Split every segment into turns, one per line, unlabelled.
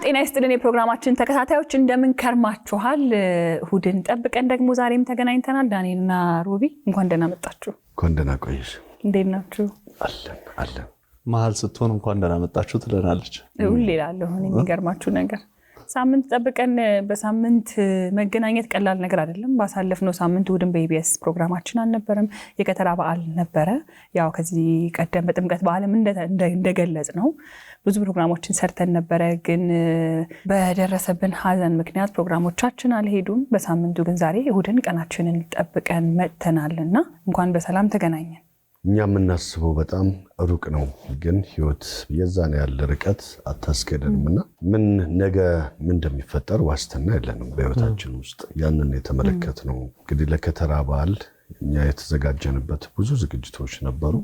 ጤና ይስጥልን የፕሮግራማችን ተከታታዮች እንደምን ከርማችኋል? እሁድን ጠብቀን ደግሞ ዛሬም ተገናኝተናል። ዳንኤልና ሮቢ እንኳን ደህና መጣችሁ።
እንኳን ደህና ቆየሽ።
እንዴት ናችሁ?
አለን
መሀል ስትሆን እንኳን ደህና መጣችሁ ትለናለች።
ሁሌ እላለሁ። የሚገርማችሁ ነገር ሳምንት ጠብቀን በሳምንት መገናኘት ቀላል ነገር አይደለም። ባሳለፍነው ሳምንት እሁድን በኢቢኤስ ፕሮግራማችን አልነበረም። የከተራ በዓል ነበረ። ያው ከዚህ ቀደም በጥምቀት በዓልም እንደገለጽ ነው ብዙ ፕሮግራሞችን ሰርተን ነበረ። ግን በደረሰብን ሀዘን ምክንያት ፕሮግራሞቻችን አልሄዱም። በሳምንቱ ግን ዛሬ እሁድን ቀናችንን ጠብቀን መጥተናልና እንኳን በሰላም ተገናኘን።
እኛ የምናስበው በጣም ሩቅ ነው፣ ግን ህይወት የዛን ያለ ርቀት አታስገደንምና ምን ነገ ምን እንደሚፈጠር ዋስትና የለንም በህይወታችን ውስጥ። ያንን የተመለከትነው እንግዲህ ለከተራ በዓል እኛ የተዘጋጀንበት ብዙ ዝግጅቶች ነበሩ።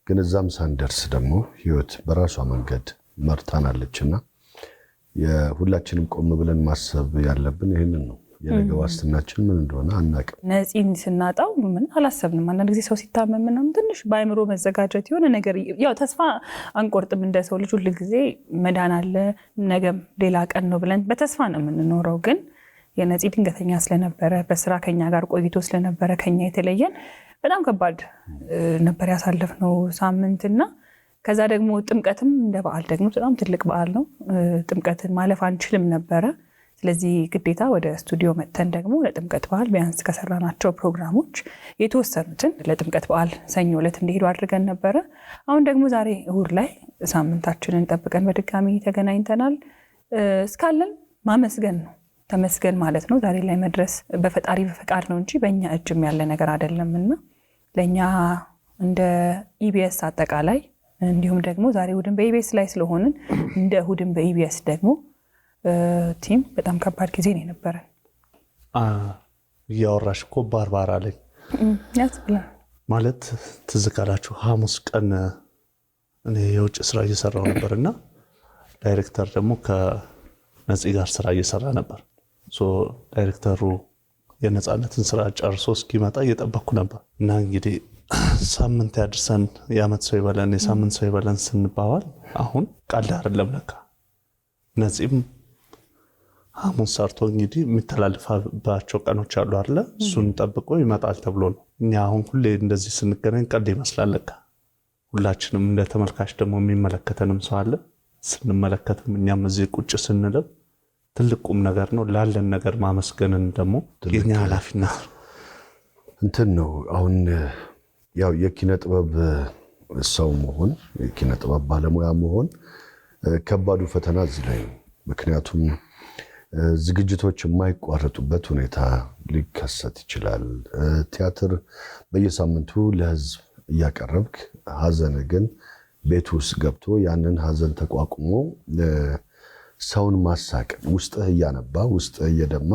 ግን እዛም ሳንደርስ ደግሞ ህይወት በራሷ መንገድ መርታናለችና የሁላችንም ቆም ብለን ማሰብ ያለብን ይሄንን ነው። የነገ ዋስትናችን ምን እንደሆነ አናውቅም።
ነፂን ስናጣው ምን አላሰብንም። አንዳንድ ጊዜ ሰው ሲታመም ምናምን ትንሽ በአእምሮ መዘጋጀት የሆነ ነገር ያው ተስፋ አንቆርጥም። እንደ ሰው ልጅ ሁሉ ጊዜ መዳን አለ፣ ነገም ሌላ ቀን ነው ብለን በተስፋ ነው የምንኖረው። ግን የነፂ ድንገተኛ ስለነበረ በስራ ከኛ ጋር ቆይቶ ስለነበረ ከኛ የተለየን በጣም ከባድ ነበር ያሳለፍነው ሳምንትና ከዛ ደግሞ ጥምቀትም እንደ በዓል ደግሞ በጣም ትልቅ በዓል ነው። ጥምቀትን ማለፍ አንችልም ነበረ። ስለዚህ ግዴታ ወደ ስቱዲዮ መጥተን ደግሞ ለጥምቀት በዓል ቢያንስ ከሰራናቸው ፕሮግራሞች የተወሰኑትን ለጥምቀት በዓል ሰኞ ዕለት እንዲሄዱ አድርገን ነበረ። አሁን ደግሞ ዛሬ እሁድ ላይ ሳምንታችንን ጠብቀን በድጋሚ ተገናኝተናል። እስካለን ማመስገን ነው፣ ተመስገን ማለት ነው። ዛሬ ላይ መድረስ በፈጣሪ በፈቃድ ነው እንጂ በእኛ እጅም ያለ ነገር አይደለምና ለእኛ እንደ ኢቢኤስ አጠቃላይ እንዲሁም ደግሞ ዛሬ እሁድን በኢቢኤስ ላይ ስለሆንን እንደ እሁድን በኢቢኤስ ደግሞ ቲም በጣም ከባድ ጊዜ ነው የነበረን።
እያወራሽ እኮ ባርባራ ላይ
ያስብላል
ማለት ትዝ ካላችሁ ሐሙስ ቀን እኔ የውጭ ስራ እየሰራው ነበርና ዳይሬክተር ደግሞ ከነፂ ጋር ስራ እየሰራ ነበር። ዳይሬክተሩ የነፃነትን ስራ ጨርሶ እስኪመጣ እየጠበቅኩ ነበር እና እንግዲህ ሳምንት ያድርሰን የዓመት ሰው ይበለን የሳምንት ሰው ይበለን ስንባባል አሁን ቃል አይደለም ለካ ነፂም ሐሙስ ሰርቶ እንግዲህ የሚተላለፍባቸው ቀኖች አሉ አይደል? እሱን ጠብቆ ይመጣል ተብሎ ነው። እኛ አሁን ሁሌ እንደዚህ ስንገናኝ ቀልድ ይመስላል ለካ ሁላችንም እንደ ተመልካች ደግሞ የሚመለከተንም ሰው አለ። ስንመለከትም እኛም እዚህ ቁጭ ስንልም ትልቁም ነገር ነው። ላለን ነገር ማመስገንን ደግሞ የኛ ኃላፊነት
እንትን ነው። አሁን ያው የኪነ ጥበብ ሰው መሆን የኪነ ጥበብ ባለሙያ መሆን ከባዱ ፈተና እዚህ ላይ ነው። ምክንያቱም ዝግጅቶች የማይቋረጡበት ሁኔታ ሊከሰት ይችላል። ቲያትር በየሳምንቱ ለህዝብ እያቀረብክ ሀዘን ግን ቤት ውስጥ ገብቶ ያንን ሀዘን ተቋቁሞ ሰውን ማሳቅ ውስጥህ እያነባ ውስጥህ እየደማ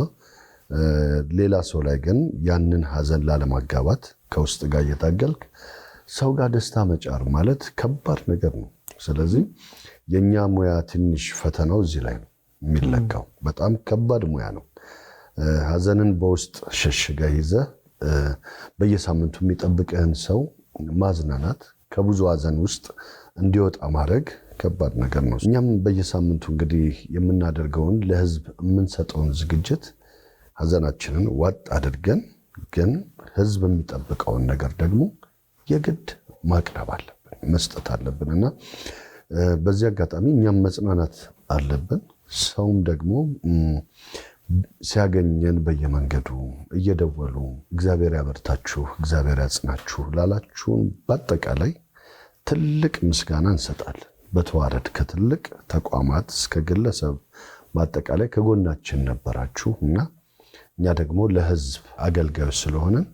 ሌላ ሰው ላይ ግን ያንን ሀዘን ላለማጋባት ከውስጥ ጋር እየታገልክ ሰው ጋር ደስታ መጫር ማለት ከባድ ነገር ነው። ስለዚህ የኛ ሙያ ትንሽ ፈተናው እዚህ ላይ ነው የሚለካው። በጣም ከባድ ሙያ ነው። ሀዘንን በውስጥ ሸሽገህ ይዘህ በየሳምንቱ የሚጠብቅህን ሰው ማዝናናት ከብዙ ሀዘን ውስጥ እንዲወጣ ማድረግ ከባድ ነገር ነው። እኛም በየሳምንቱ እንግዲህ የምናደርገውን ለህዝብ የምንሰጠውን ዝግጅት ሀዘናችንን ዋጥ አድርገን ግን ህዝብ የሚጠብቀውን ነገር ደግሞ የግድ ማቅረብ አለብን፣ መስጠት አለብንና በዚህ አጋጣሚ እኛም መጽናናት አለብን። ሰውም ደግሞ ሲያገኘን በየመንገዱ እየደወሉ እግዚአብሔር ያበርታችሁ እግዚአብሔር ያጽናችሁ ላላችሁን በአጠቃላይ ትልቅ ምስጋና እንሰጣለን። በተዋረድ ከትልቅ ተቋማት እስከ ግለሰብ በአጠቃላይ ከጎናችን ነበራችሁ እና እኛ ደግሞ ለህዝብ አገልጋዮች ስለሆነን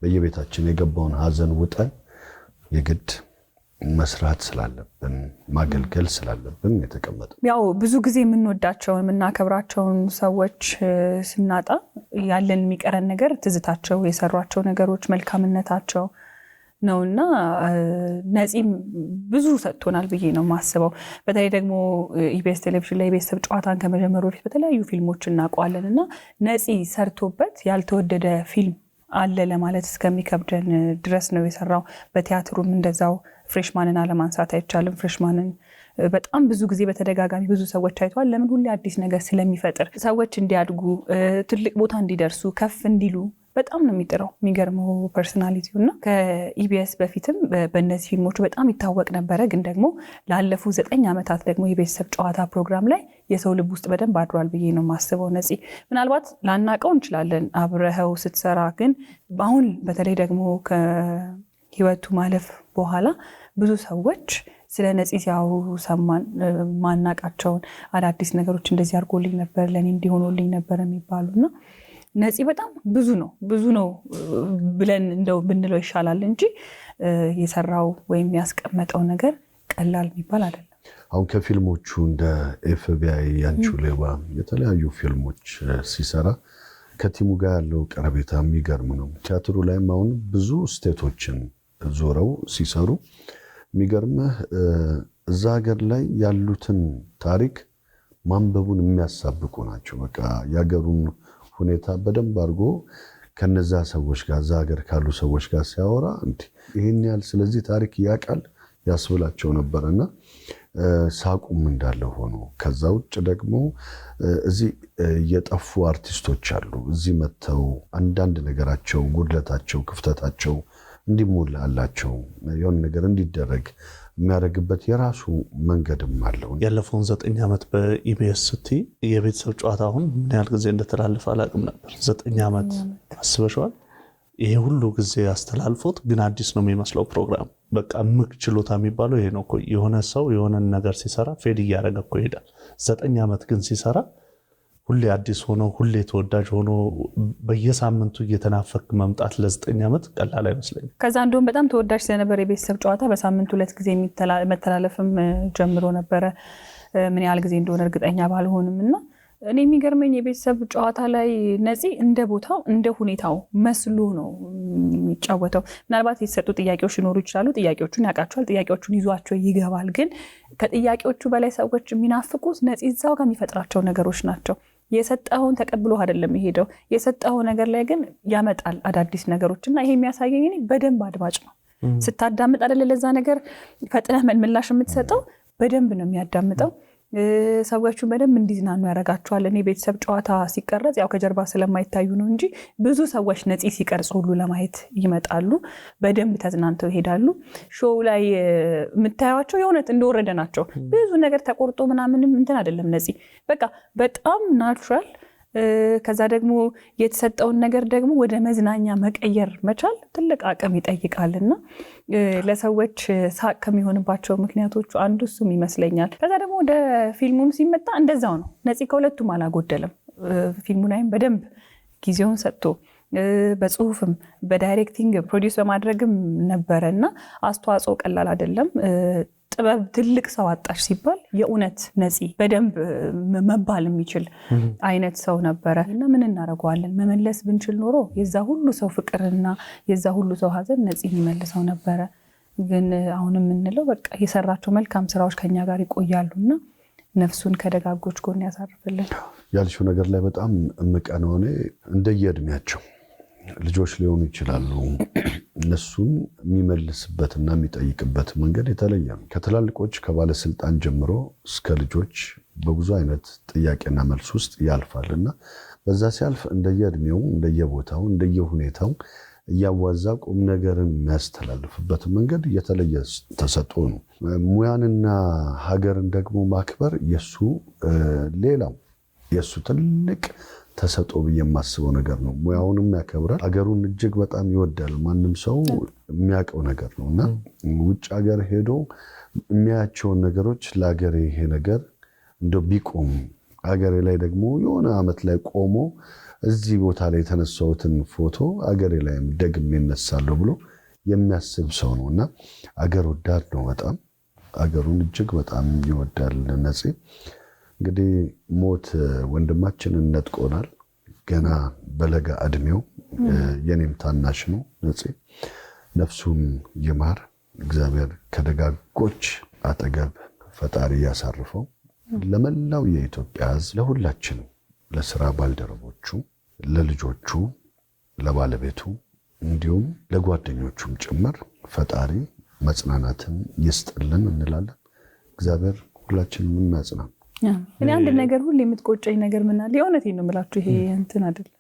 በየቤታችን የገባውን ሀዘን ውጠን የግድ መስራት ስላለብን ማገልገል ስላለብን የተቀመጠ።
ያው ብዙ ጊዜ የምንወዳቸውን የምናከብራቸውን ሰዎች ስናጣ ያለን የሚቀረን ነገር ትዝታቸው፣ የሰሯቸው ነገሮች፣ መልካምነታቸው ነውና ነፂም ብዙ ሰጥቶናል ብዬ ነው ማስበው። በተለይ ደግሞ ኢቢኤስ ቴሌቪዥን ላይ ቤተሰብ ጨዋታን ከመጀመሩ በፊት በተለያዩ ፊልሞች እናውቀዋለንና ነፂ ሰርቶበት ያልተወደደ ፊልም አለ ለማለት እስከሚከብደን ድረስ ነው የሰራው። በቲያትሩም እንደዛው ፍሬሽማንን አለማንሳት አይቻልም። ፍሬሽማንን በጣም ብዙ ጊዜ በተደጋጋሚ ብዙ ሰዎች አይተዋል። ለምን? ሁሌ አዲስ ነገር ስለሚፈጥር ሰዎች እንዲያድጉ፣ ትልቅ ቦታ እንዲደርሱ፣ ከፍ እንዲሉ በጣም ነው የሚጥረው። የሚገርመው ፐርሶናሊቲው እና ከኢቢኤስ በፊትም በእነዚህ ፊልሞቹ በጣም ይታወቅ ነበረ። ግን ደግሞ ላለፉት 9 ዓመታት ደግሞ የቤተሰብ ጨዋታ ፕሮግራም ላይ የሰው ልብ ውስጥ በደንብ አድሯል ብዬ ነው የማስበው። ነፂ ምናልባት ላናቀው እንችላለን አብረኸው ስትሰራ፣ ግን አሁን በተለይ ደግሞ ከህይወቱ ማለፍ በኋላ ብዙ ሰዎች ስለ ነፂ ሲያወሩ ሰማን። ማናቃቸውን አዳዲስ ነገሮች እንደዚህ አድርጎልኝ ነበር፣ ለእኔ እንዲሆኖልኝ ነበር የሚባሉና ነፂ በጣም ብዙ ነው ብለን እንደው ብንለው ይሻላል እንጂ የሰራው ወይም ያስቀመጠው ነገር ቀላል የሚባል አይደለም።
አሁን ከፊልሞቹ እንደ ኤፍቢአይ፣ ያንቺ ሌባ የተለያዩ ፊልሞች ሲሰራ ከቲሙ ጋር ያለው ቀረቤታ የሚገርም ነው። ቲያትሩ ላይም አሁን ብዙ ስቴቶችን ዞረው ሲሰሩ የሚገርምህ እዛ ሀገር ላይ ያሉትን ታሪክ ማንበቡን የሚያሳብቁ ናቸው። በቃ የሀገሩን ሁኔታ በደንብ አድርጎ ከነዛ ሰዎች ጋር እዛ ሀገር ካሉ ሰዎች ጋር ሲያወራ ይህን ያህል ስለዚህ ታሪክ ያውቃል ያስብላቸው ነበርና ሳቁም እንዳለ ሆኖ ከዛ ውጭ ደግሞ እዚህ የጠፉ አርቲስቶች አሉ። እዚህ መጥተው አንዳንድ ነገራቸው፣ ጉድለታቸው፣ ክፍተታቸው እንዲሞላላቸው የሆነ ነገር እንዲደረግ የሚያደርግበት የራሱ መንገድም አለው።
ያለፈውን 9 ዓመት በኢቢኤስ ስትይ የቤተሰብ ጨዋታ አሁን ምን ያህል ጊዜ እንደተላለፈ አላውቅም ነበር። 9 ዓመት አስበሽዋል? ይሄ ሁሉ ጊዜ አስተላልፎት ግን አዲስ ነው የሚመስለው ፕሮግራም። በቃ እምቅ ችሎታ የሚባለው ይሄ ነው እኮ። የሆነ ሰው የሆነን ነገር ሲሰራ ፌድ እያደረገ እኮ ይሄዳል። 9 ዓመት ግን ሲሰራ ሁሌ አዲስ ሆኖ ሁሌ ተወዳጅ ሆኖ በየሳምንቱ እየተናፈክ መምጣት ለ9 ዓመት ቀላል አይመስለኝም።
ከዛ እንደውም በጣም ተወዳጅ ስለነበር የቤተሰብ ጨዋታ በሳምንቱ 2 ጊዜ መተላለፍም ጀምሮ ነበረ። ምን ያህል ጊዜ እንደሆነ እርግጠኛ ባልሆንም እና እኔ የሚገርመኝ የቤተሰብ ጨዋታ ላይ ነፂ እንደ ቦታው እንደ ሁኔታው መስሎ ነው የሚጫወተው። ምናልባት የተሰጡ ጥያቄዎች ሊኖሩ ይችላሉ። ጥያቄዎቹን ያውቃቸዋል። ጥያቄዎቹን ይዟቸው ይገባል። ግን ከጥያቄዎቹ በላይ ሰዎች የሚናፍቁት ነፂ እዛው ጋር የሚፈጥራቸው ነገሮች ናቸው። የሰጠውን ተቀብሎ አይደለም የሄደው። የሰጠው ነገር ላይ ግን ያመጣል አዳዲስ ነገሮች እና ይሄ የሚያሳየኝ እኔ በደንብ አድማጭ ነው። ስታዳምጥ አይደለ ለዛ ነገር ፈጥነህ ምላሽ የምትሰጠው፣ በደንብ ነው የሚያዳምጠው። ሰዎቹን በደንብ እንዲዝናኑ ያደርጋቸዋል። እኔ ቤተሰብ ጨዋታ ሲቀረጽ ያው ከጀርባ ስለማይታዩ ነው እንጂ ብዙ ሰዎች ነፂ ሲቀርጽ ሁሉ ለማየት ይመጣሉ። በደንብ ተዝናንተው ይሄዳሉ። ሾው ላይ የምታዩቸው የእውነት እንደወረደ ናቸው። ብዙ ነገር ተቆርጦ ምናምንም እንትን አይደለም። ነፂ በቃ በጣም ናቹራል። ከዛ ደግሞ የተሰጠውን ነገር ደግሞ ወደ መዝናኛ መቀየር መቻል ትልቅ አቅም ይጠይቃልና ለሰዎች ሳቅ ከሚሆንባቸው ምክንያቶቹ አንዱ እሱም ይመስለኛል። ከዛ ደግሞ ወደ ፊልሙም ሲመጣ እንደዛው ነው። ነፂ ከሁለቱም አላጎደለም። ፊልሙ ላይም በደንብ ጊዜውን ሰጥቶ በጽሁፍም በዳይሬክቲንግ ፕሮዲውስ በማድረግም ነበረና አስተዋጽኦ ቀላል አይደለም። ጥበብ ትልቅ ሰው አጣሽ ሲባል የእውነት ነፂ በደንብ መባል የሚችል አይነት ሰው ነበረ እና ምን እናደርገዋለን? መመለስ ብንችል ኖሮ የዛ ሁሉ ሰው ፍቅርና የዛ ሁሉ ሰው ሀዘን ነፂ የሚመልሰው ነበረ። ግን አሁን የምንለው በቃ የሰራቸው መልካም ስራዎች ከኛ ጋር ይቆያሉና ነፍሱን ከደጋጎች ጎን ያሳርፍልን።
ያልሽው ነገር ላይ በጣም እምቀነው እኔ እንደየእድሜያቸው ልጆች ሊሆኑ ይችላሉ። እነሱን የሚመልስበትና የሚጠይቅበት መንገድ የተለየ ነው። ከትላልቆች ከባለስልጣን ጀምሮ እስከ ልጆች በብዙ አይነት ጥያቄና መልስ ውስጥ ያልፋል እና በዛ ሲያልፍ እንደየእድሜው፣ እንደየቦታው፣ እንደየሁኔታው እያዋዛ ቁም ነገርን የሚያስተላልፍበት መንገድ የተለየ ተሰጥኦ ነው። ሙያንና ሀገርን ደግሞ ማክበር የሱ ሌላው የሱ ትልቅ ተሰጥኦ ብዬ የማስበው ነገር ነው። ሙያውንም ያከብራል፣ ሀገሩን እጅግ በጣም ይወዳል። ማንም ሰው የሚያውቀው ነገር ነው እና ውጭ ሀገር ሄዶ የሚያያቸውን ነገሮች ለሀገሬ ይሄ ነገር እንደው ቢቆም ሀገሬ ላይ ደግሞ የሆነ ዓመት ላይ ቆሞ እዚህ ቦታ ላይ የተነሳሁትን ፎቶ ሀገሬ ላይ ደግሜ እነሳለሁ ብሎ የሚያስብ ሰው ነው እና አገር ወዳድ ነው። በጣም አገሩን እጅግ በጣም ይወዳል ነፂ። እንግዲህ ሞት ወንድማችንን ነጥቆናል ገና በለጋ እድሜው። የኔም ታናሽ ነው ነፂ። ነፍሱም ይማር፣ እግዚአብሔር ከደጋጎች አጠገብ ፈጣሪ ያሳርፈው። ለመላው የኢትዮጵያ ሕዝብ፣ ለሁላችንም፣ ለስራ ባልደረቦቹ፣ ለልጆቹ፣ ለባለቤቱ እንዲሁም ለጓደኞቹም ጭምር ፈጣሪ መጽናናትን ይስጥልን እንላለን። እግዚአብሔር ሁላችንም እናጽና።
እኔ አንድ ነገር ሁሌ የምትቆጨኝ ነገር ምን አለ፣ የእውነቴን ነው የምላችሁ፣ ይሄ እንትን አይደለም።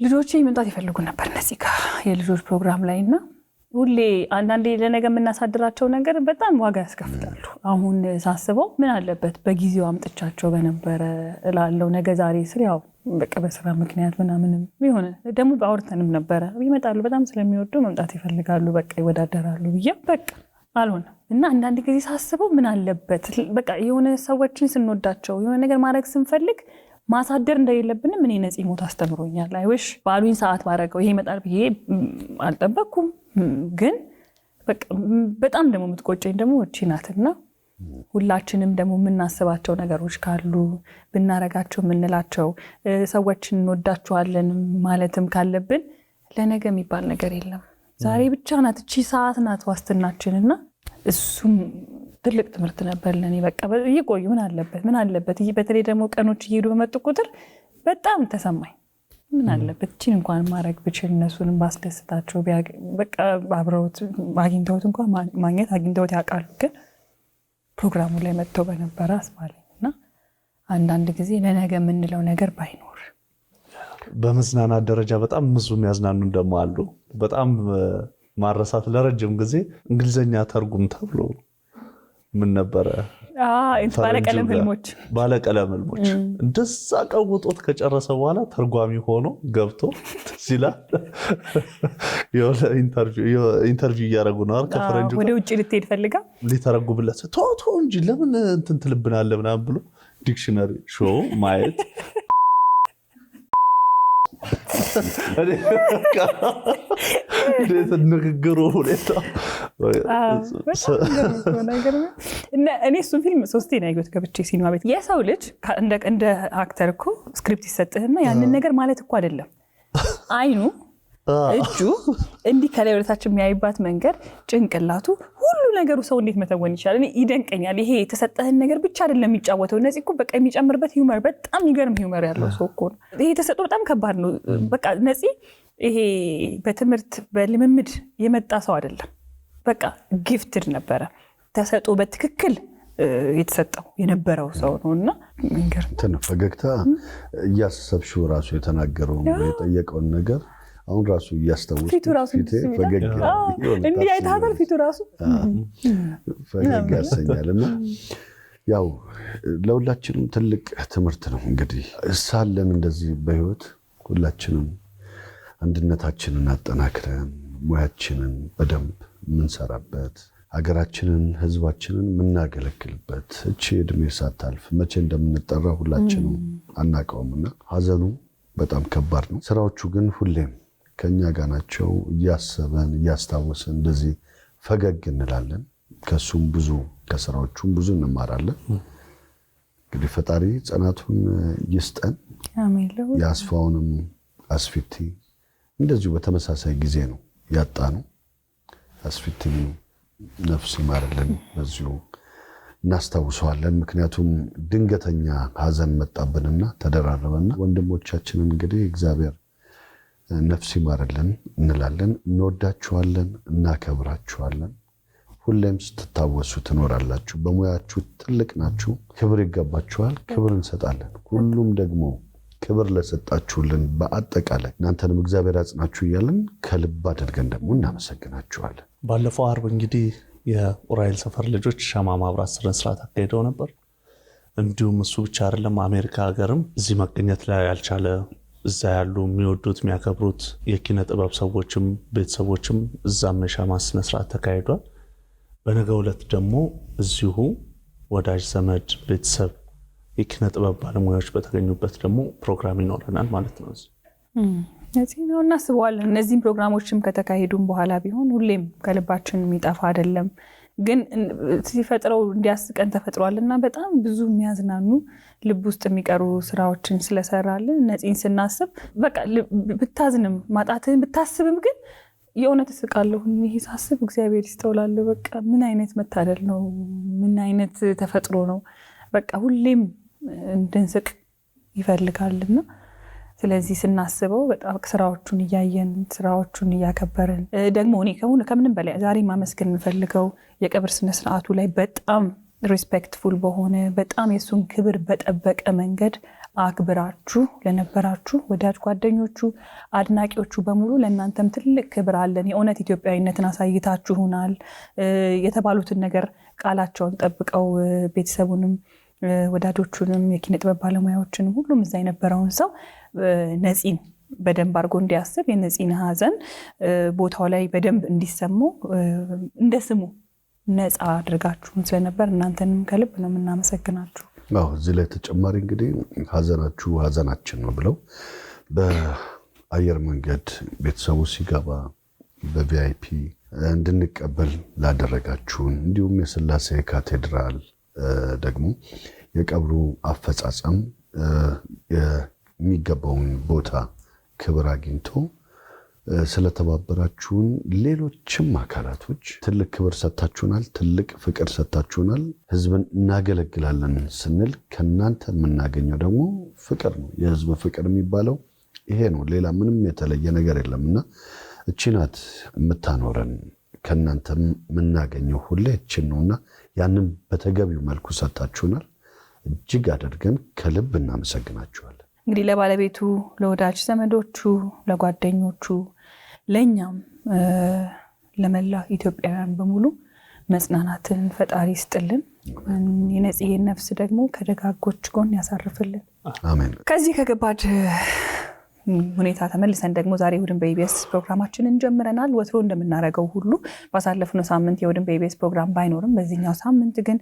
ልጆቼ መምጣት ይፈልጉ ነበር እነዚህ ጋር የልጆች ፕሮግራም ላይና ሁሌ አንዳንዴ ለነገ የምናሳድራቸው ነገር በጣም ዋጋ ያስከፍላሉ። አሁን ሳስበው ምን አለበት በጊዜው አምጥቻቸው በነበረ እላለሁ። ነገ ዛሬ ስር ያው በቃ በስራ ምክንያት ምናምንም ቢሆን ደግሞ አውርተንም ነበረ ይመጣሉ። በጣም ስለሚወዱ መምጣት ይፈልጋሉ። በቃ ይወዳደራሉ ብዬ በቃ አልሆነም። እና አንዳንድ ጊዜ ሳስበው ምን አለበት በቃ የሆነ ሰዎችን ስንወዳቸው የሆነ ነገር ማድረግ ስንፈልግ ማሳደር እንደሌለብንም እኔ ነፂ ሞት አስተምሮኛል። አይወሽ ባሉኝ ሰዓት ባረገው ይሄ ይመጣል ብዬ አልጠበቅኩም። ግን በቃ በጣም ደግሞ የምትቆጨኝ ደግሞ እቺ ናትና ሁላችንም ደግሞ የምናስባቸው ነገሮች ካሉ ብናረጋቸው የምንላቸው ሰዎችን እንወዳቸዋለን ማለትም ካለብን ለነገ የሚባል ነገር የለም። ዛሬ ብቻ ናት እቺ ሰዓት ናት ዋስትናችንና እሱም ትልቅ ትምህርት ነበር ለኔ። በቃ ይቆዩ ምን አለበት በተለይ ደግሞ ቀኖች እየሄዱ በመጡ ቁጥር በጣም ተሰማኝ። ምን አለበት እቺን እንኳን ማድረግ ብችል እነሱንም ባስደስታቸው በቃ አብረውት አግኝተውት እንኳን ማግኘት አግኝተውት ያውቃሉ። ግን ፕሮግራሙ ላይ መጥተው በነበረ አስባለኝና አንዳንድ ጊዜ ለነገ የምንለው ነገር ባይኖር
በመዝናናት ደረጃ በጣም ብዙ የሚያዝናኑ ደግሞ አሉ። በጣም ማረሳት ለረጅም ጊዜ እንግሊዘኛ ተርጉም ተብሎ ምን ነበረ ባለቀለም ህልሞች እንደዛ ቀውጦት ከጨረሰ በኋላ ተርጓሚ ሆኖ ገብቶ ሲላል ኢንተርቪው እያደረጉ ነው ከፈረንጁ
ወደ ውጭ ልትሄድ ፈልጋ
ሊተረጉምለት ቶቶ እንጂ ለምን እንትን ትልብናለህ ምናምን ብሎ ዲክሽነሪ ሾው ማየት ንግግሩ ሁኔታ
እኔ እሱን ፊልም 3 ናይጎት ገብቼ ሲኒማ ቤት የሰው ልጅ እንደ አክተር እኮ ስክሪፕት ይሰጥህና ያንን ነገር ማለት እኮ አይደለም አይኑ እጁ እንዲህ ከላይ ወደታችን የሚያይባት መንገድ ጭንቅላቱ ሁሉ ነገሩ ሰው እንዴት መተወን ይችላል? እኔ ይደንቀኛል። ይሄ የተሰጠህን ነገር ብቻ አይደለም የሚጫወተው። እነዚህ እኮ በቃ የሚጨምርበት ሂውመር በጣም ይገርም ሂውመር ያለው ሰው እኮ ነው። ይሄ ተሰጥቶ በጣም ከባድ ነው። በቃ ነፂ ይሄ በትምህርት በልምምድ የመጣ ሰው አይደለም። በቃ ጊፍትድ ነበረ ተሰጥቶ በትክክል የተሰጠው የነበረው ሰው ነውና
እንትን ፈገግታ እያሰብሽው ራሱ የተናገረው የጠየቀውን ነገር አሁን ራሱ እያስተውሽ
ፊቱ ራሱ
ፈገግ
እንዴ አይታታል ፊቱ ራሱ
ፈገግ ያሰኛልና ያው ለሁላችንም ትልቅ ትምህርት ነው። እንግዲህ ሳለን እንደዚህ በህይወት ሁላችንም አንድነታችንን አጠናክረን ሙያችንን በደንብ ምንሰራበት ሀገራችንን ህዝባችንን ምናገለግልበት እቺ እድሜ ሳታልፍ መቼ እንደምንጠራ ሁላችንም አናውቀውምና ሀዘኑ በጣም ከባድ ነው። ስራዎቹ ግን ሁሌም ከኛ ጋር ናቸው። እያሰበን እያስታወሰን እንደዚህ ፈገግ እንላለን። ከሱም ብዙ ከስራዎቹም ብዙ እንማራለን። እንግዲህ ፈጣሪ ጽናቱን ይስጠን።
አሜን።
ያስፋውንም አስፊቲ እንደዚሁ በተመሳሳይ ጊዜ ነው ያጣነው። አስፊቲ ነፍስ ይማርልን በዚሁ እናስታውሰዋለን። ምክንያቱም ድንገተኛ ሀዘን መጣብንና ተደራረበና ወንድሞቻችንን እንግዲህ እግዚአብሔር ነፍስ ይማርልን እንላለን። እንወዳችኋለን፣ እናከብራችኋለን። ሁሌም ስትታወሱ ትኖራላችሁ። በሙያችሁ ትልቅ ናችሁ። ክብር ይገባችኋል። ክብር እንሰጣለን። ሁሉም ደግሞ ክብር ለሰጣችሁልን በአጠቃላይ እናንተንም እግዚአብሔር ያጽናችሁ እያለን ከልብ አድርገን ደግሞ እናመሰግናችኋለን።
ባለፈው አርብ እንግዲህ የኡራኤል ሰፈር ልጆች ሻማ ማብራት ስነ ስርዓት አካሂደው ነበር። እንዲሁም እሱ ብቻ አይደለም፣ አሜሪካ ሀገርም እዚህ መገኘት ላይ ያልቻለ እዛ ያሉ የሚወዱት የሚያከብሩት የኪነ ጥበብ ሰዎችም ቤተሰቦችም እዛም የሻማ ስነ ስርዓት ተካሂዷል። በነገው ዕለት ደግሞ እዚሁ ወዳጅ ዘመድ ቤተሰብ የኪነ ጥበብ ባለሙያዎች በተገኙበት ደግሞ ፕሮግራም ይኖረናል ማለት ነው።
እዚህ ነው እናስበዋለን። እነዚህም ፕሮግራሞችም ከተካሄዱም በኋላ ቢሆን ሁሌም ከልባችን የሚጠፋ አይደለም። ግን ሲፈጥረው እንዲያስቀን ተፈጥሯልና በጣም ብዙ የሚያዝናኑ ልብ ውስጥ የሚቀሩ ስራዎችን ስለሰራልን ነፂን ስናስብ በቃ ብታዝንም ማጣትህን ብታስብም ግን የእውነት እስቃለሁ። ይሄ ሳስብ እግዚአብሔር ይስተውላለሁ። በቃ ምን አይነት መታደል ነው፣ ምን አይነት ተፈጥሮ ነው። በቃ ሁሌም እንድንስቅ ይፈልጋልና ስለዚህ ስናስበው በጣም ስራዎቹን እያየን ስራዎቹን እያከበርን ደግሞ እኔ ከምንም በላይ ዛሬ ማመስገን የምፈልገው የቀብር ስነ ስርዓቱ ላይ በጣም ሪስፔክትፉል በሆነ በጣም የሱን ክብር በጠበቀ መንገድ አክብራችሁ ለነበራችሁ ወዳጅ ጓደኞቹ አድናቂዎቹ በሙሉ ለእናንተም ትልቅ ክብር አለን። የእውነት ኢትዮጵያዊነትን አሳይታችሁናል። የተባሉትን ነገር ቃላቸውን ጠብቀው ቤተሰቡንም ወዳጆቹንም የኪነ ጥበብ ባለሙያዎችንም ሁሉም እዛ የነበረውን ሰው ነፂን በደንብ አድርጎ እንዲያስብ የነፂን ሀዘን ቦታው ላይ በደንብ እንዲሰሙ እንደ ስሙ ነፃ አድርጋችሁን ስለነበር እናንተንም ከልብ ነው የምናመሰግናችሁ።
እዚህ ላይ ተጨማሪ እንግዲህ ሀዘናችሁ ሀዘናችን ነው ብለው በአየር መንገድ ቤተሰቡ ሲገባ በቪአይፒ እንድንቀበል ላደረጋችሁን እንዲሁም የስላሴ ካቴድራል ደግሞ የቀብሩ አፈጻጸም የሚገባውን ቦታ ክብር አግኝቶ ስለተባበራችሁን ሌሎችም አካላቶች ትልቅ ክብር ሰጣችሁናል፣ ትልቅ ፍቅር ሰጣችሁናል። ህዝብን እናገለግላለን ስንል ከናንተ የምናገኘው ደግሞ ፍቅር ነው። የህዝብ ፍቅር የሚባለው ይሄ ነው። ሌላ ምንም የተለየ ነገር የለምና እቺ ናት የምታኖረን። ከናንተ የምናገኘው ሁሌ እቺን ነውና ያንን በተገቢው መልኩ ሰጣችሁናል። እጅግ አድርገን ከልብ እናመሰግናችኋለን።
እንግዲህ ለባለቤቱ፣ ለወዳጅ ዘመዶቹ፣ ለጓደኞቹ፣ ለኛም ለመላ ኢትዮጵያውያን በሙሉ መጽናናትን ፈጣሪ ይስጥልን። የነፂዬን ነፍስ ደግሞ ከደጋጎች ጎን ያሳርፍልን።
አሜን።
ከዚህ ከገባድ ሁኔታ ተመልሰን ደግሞ ዛሬ እሑድን በኢቢኤስ ፕሮግራማችንን ጀምረናል። ወትሮ እንደምናደርገው ሁሉ ባሳለፍነው ሳምንት የእሑድን በኢቢኤስ ፕሮግራም ባይኖርም በዚህኛው ሳምንት ግን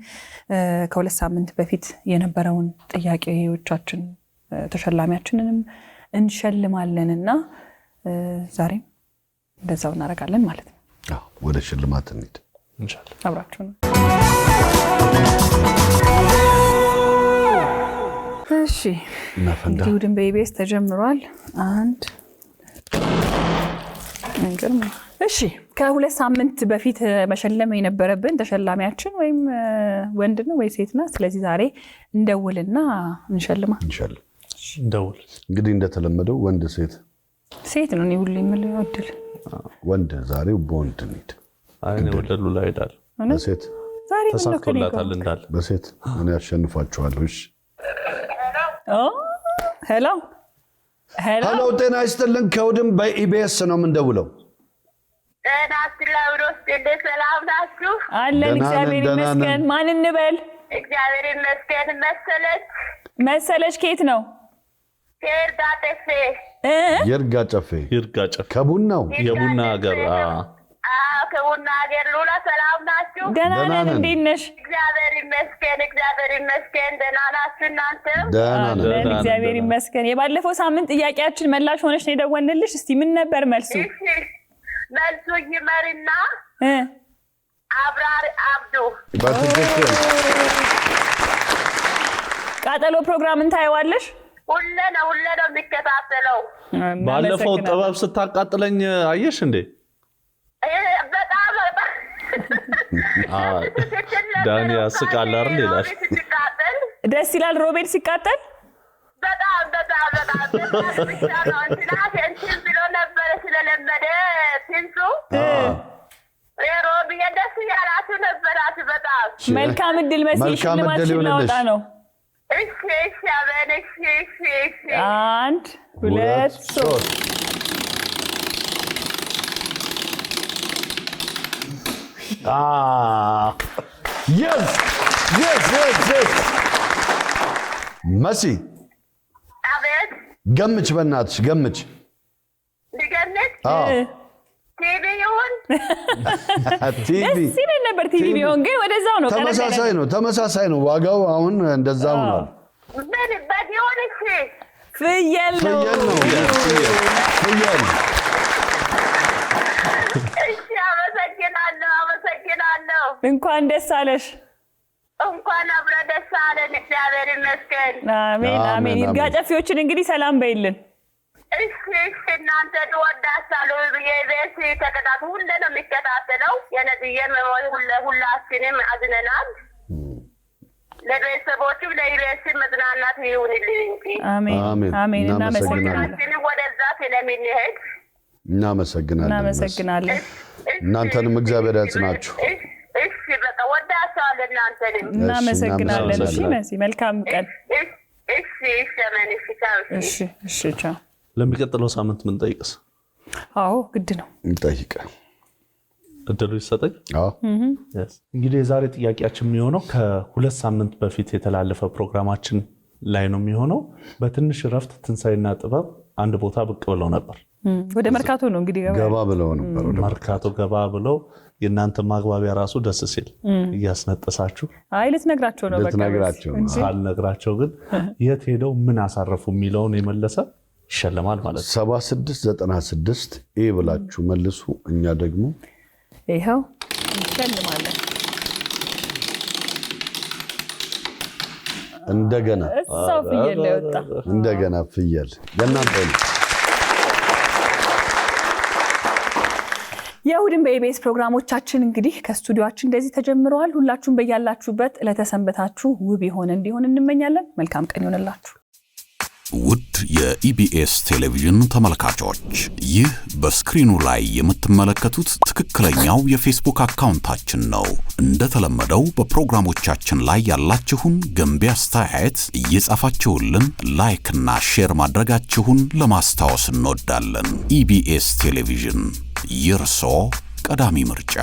ከሁለት ሳምንት በፊት የነበረውን ጥያቄዎቻችን ተሸላሚያችንንም እንሸልማለንና ዛሬም እንደዛው እናደርጋለን ማለት ነው።
ወደ ሽልማት እንሂድ
ኢንሻአላህ።
አብራችሁ ነው። እሺ እንግዲህ እሑድን በኢቢኤስ ተጀምሯል። እሺ ከሁለት ሳምንት በፊት መሸለም የነበረብን ተሸላሚያችን ወይም ወንድ ነው ወይ ሴት ነው? ስለዚህ ዛሬ እንደውልና እንሸልማ።
እንደውል
እንግዲህ እንደተለመደው ወንድ ሴት
ነው። እኔ ሁሉ የምለው እድል
ወንድ ዛሬው በወንድ እንሂድ።
አይኔ ወደሉ ላይ ሄዳል።
በሴት
ዛሬ
ተሳክቶላታል እንዳለ
በሴት እኔ አሸንፋችኋለሁ። እሺ
ሄሎ
ጤና ይስጥልን። ከእሑድን በኢቢኤስ ነው የምንደውለው።
ጤና ይስጥልን። ሰላም ናችሁ?
አለን እግዚአብሔር ይመስገን። ማን እንበል?
እግዚአብሔር ይመስገን። መሰለች ከየት ነው?
ይርጋ ጨፌ ከቡናው
የቡና ሀገር
ከቡና ሀገር ሉላ። ሰላም ናችሁ?
ደህና ነን። እንዴት ነሽ?
እግዚአብሔር ይመስገን። ደህና ናችሁ እናንተ?
ደህና ነን
እግዚአብሔር ይመስገን። የባለፈው ሳምንት ጥያቄያችን መላሽ ሆነሽ ነው የደወልንልሽ። እስቲ ምን ነበር መልሱ?
መልሱ ይመርና አብራር አብዱ።
በትክክል
ቃጠሎ ፕሮግራምን ታየዋለሽ?
ሁሌ ነው የሚከታተለው።
ባለፈው ጥበብ ስታቃጥለኝ አየሽ እንዴ?
በጣም
ዳኒ ያስቃል አይደል ይላል።
ደስ ይላል ሮቤል ሲቃጠል
በጣም እንትን ብሎ ነበረ ስለለመደ ትንሱ ሮቢ ደስ ያላችሁ ነበራችሁ በጣም።
መልካም እድል መሲ። ሽልማችን ላወጣ ነው።
እሺ አበን። እሺ
1 2 3
yes መሲ
አቤት።
ገምች፣ በእናትሽ ገምች።
ልገምት? ቲቪ ይሁን?
ቲቪ
ደስ ይለኝ ነበር ቲቪ ቢሆን፣ ግን ወደዛው ነው።
ተመሳሳይ ነው ዋጋው። አሁን እንደዛው ነው።
ምን በዲሆን? እሺ
ፍየል ነው።
ፍየል።
እሺ አመሰግናለሁ።
እንኳን ደስ አለሽ።
እንኳን አብረ ደስ አለን። እግዚአብሔር ይመስገን።
አሜን። ይርጋ ጨፌዎችን እንግዲህ ሰላም በይልን።
እሺ እናንተ ትወዳሳለሁ የቤት ተከታተሉ። ሁሌ ነው የሚከታተለው። የነጥዬ ሁላችንም አዝነናል። ለቤተሰቦችም ለኢቢኤስ መጽናናት ይሁንልኝ።
አሜን
አሜን።
አሜን።
እናመሰግናለን።
ወደዛ ስለምንሄድ
እናመሰግናለን።
እናንተንም እግዚአብሔር ያጽናችሁ።
እሺ በቃ ወዳችኋለሁ እናንተንም።
እናመሰግናለን። እሺ መሲ መልካም ቀን።
እሺ ሸመን
እሺ እሺ ቻው።
ለሚቀጥለው ሳምንት ምን ጠይቅስ?
አዎ ግድ ነው
እንጠይቅ።
እድሉ ይሰጠኝ።
አዎ
እንግዲህ የዛሬ ጥያቄያችን የሚሆነው ከ2 ሳምንት በፊት የተላለፈ ፕሮግራማችን ላይ ነው የሚሆነው። በትንሽ ረፍት ትንሳኤና ጥበብ አንድ ቦታ ብቅ ብለው ነበር።
ወደ መርካቶ ነው እንግዲህ
ገባ ብለው ነበር። ወደ
መርካቶ ገባ ብለው የእናንተ ማግባቢያ ራሱ ደስ ሲል እያስነጠሳችሁ
አይ ልትነግራቸው ነው።
ካልነግራቸው ግን የት ሄደው ምን አሳረፉ የሚለውን የመለሰ ይሸለማል ማለት ነው።
7696 ብላችሁ መልሱ። እኛ ደግሞ
ይሄው እንሸልማለን።
እንደገና
እዛው ፍየል ይወጣ
እንደገና ፍየል የእናንተ ነው።
የእሁድን በኢቢኤስ ፕሮግራሞቻችን እንግዲህ ከስቱዲዮአችን እንደዚህ ተጀምረዋል። ሁላችሁም በያላችሁበት ለተሰንበታችሁ ውብ ይሆን እንዲሆን እንመኛለን። መልካም ቀን ይሆንላችሁ።
ውድ የኢቢኤስ ቴሌቪዥን ተመልካቾች፣ ይህ በስክሪኑ ላይ የምትመለከቱት ትክክለኛው የፌስቡክ አካውንታችን ነው። እንደተለመደው በፕሮግራሞቻችን ላይ ያላችሁን ገንቢ አስተያየት እየጻፋችሁልን ላይክ እና ሼር ማድረጋችሁን ለማስታወስ እንወዳለን። ኢቢኤስ ቴሌቪዥን የርሶ ቀዳሚ ምርጫ።